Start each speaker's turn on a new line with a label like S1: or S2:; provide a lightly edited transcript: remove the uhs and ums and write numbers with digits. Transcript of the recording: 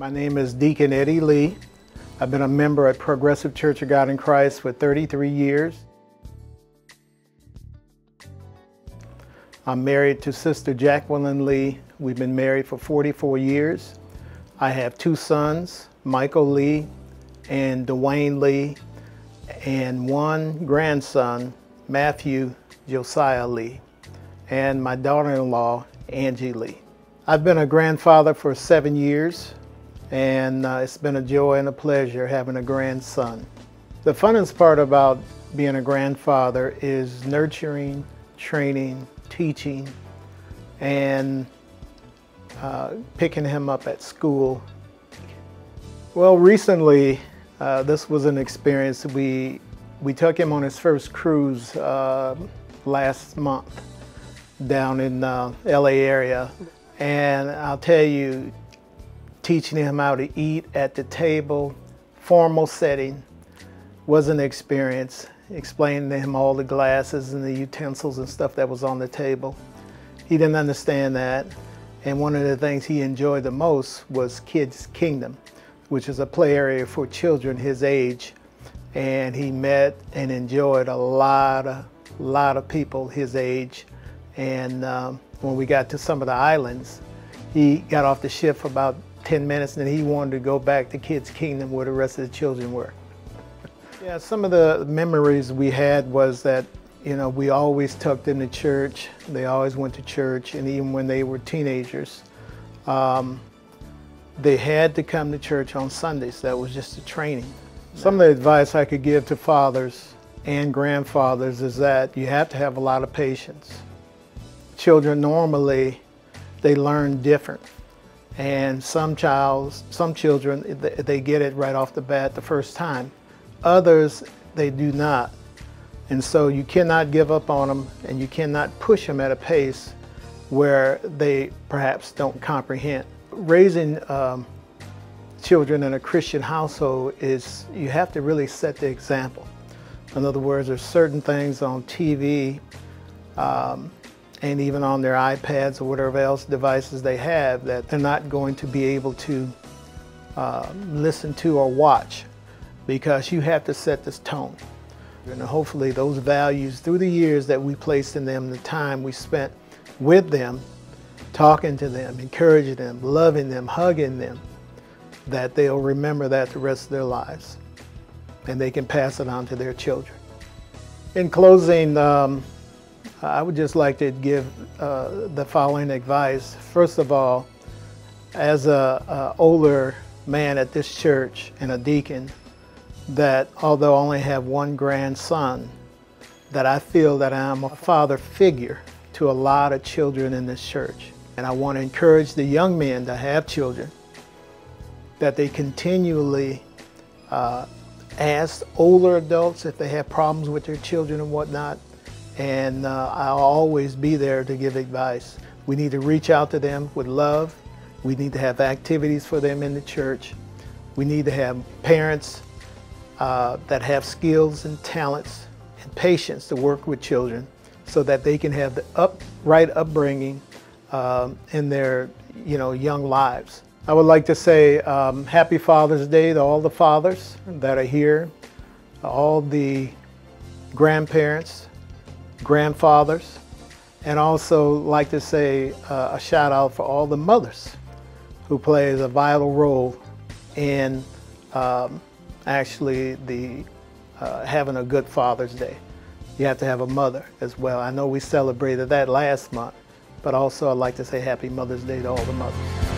S1: My name is Deacon Eddie Lee. I've been a member at Progressive Church of God in Christ for 33 years. I'm married to Sister Jacqueline Lee. We've been married for 44 years. I have two sons, Michael Lee and Dwayne Lee, and one grandson, Matthew Josiah Lee, and my daughter-in-law, Angie Lee. I've been a grandfather for 7 years, and it's been a joy and a pleasure having a grandson. The funnest part about being a grandfather is nurturing, training, teaching, and picking him up at school. Well, recently, this was an experience. We took him on his first cruise last month down in LA area. And I'll tell you, teaching him how to eat at the table, formal setting, was an experience. Explaining to him all the glasses and the utensils and stuff that was on the table. He didn't understand that. And one of the things he enjoyed the most was Kids Kingdom, which is a play area for children his age. And he met and enjoyed a lot of people his age. And when we got to some of the islands, he got off the ship for about 10 minutes and he wanted to go back to Kids Kingdom where the rest of the children were. Yeah, some of the memories we had was that, you know, we always tucked into church. They always went to church, and even when they were teenagers, they had to come to church on Sundays. That was just a training. Some of the advice I could give to fathers and grandfathers is that you have to have a lot of patience. Children normally, they learn different. And some children, they get it right off the bat the first time. Others, they do not. And so you cannot give up on them, and you cannot push them at a pace where they perhaps don't comprehend. Raising children in a Christian household is, you have to really set the example. In other words, there's certain things on TV and even on their iPads or whatever else devices they have that they're not going to be able to listen to or watch, because you have to set this tone. And hopefully those values through the years that we placed in them, the time we spent with them, talking to them, encouraging them, loving them, hugging them, that they'll remember that the rest of their lives, and they can pass it on to their children. In closing, I would just like to give the following advice. First of all, as an older man at this church and a deacon, that although I only have one grandson, that I feel that I'm a father figure to a lot of children in this church. And I want to encourage the young men that have children that they continually ask older adults if they have problems with their children and whatnot. And I'll always be there to give advice. We need to reach out to them with love. We need to have activities for them in the church. We need to have parents that have skills and talents and patience to work with children so that they can have the right upbringing in their young lives. I would like to say Happy Father's Day to all the fathers that are here, all the grandparents, grandfathers, and also like to say a shout out for all the mothers who plays a vital role in actually having a good Father's Day. You have to have a mother as well. I know we celebrated that last month, but also I'd like to say Happy Mother's Day to all the mothers.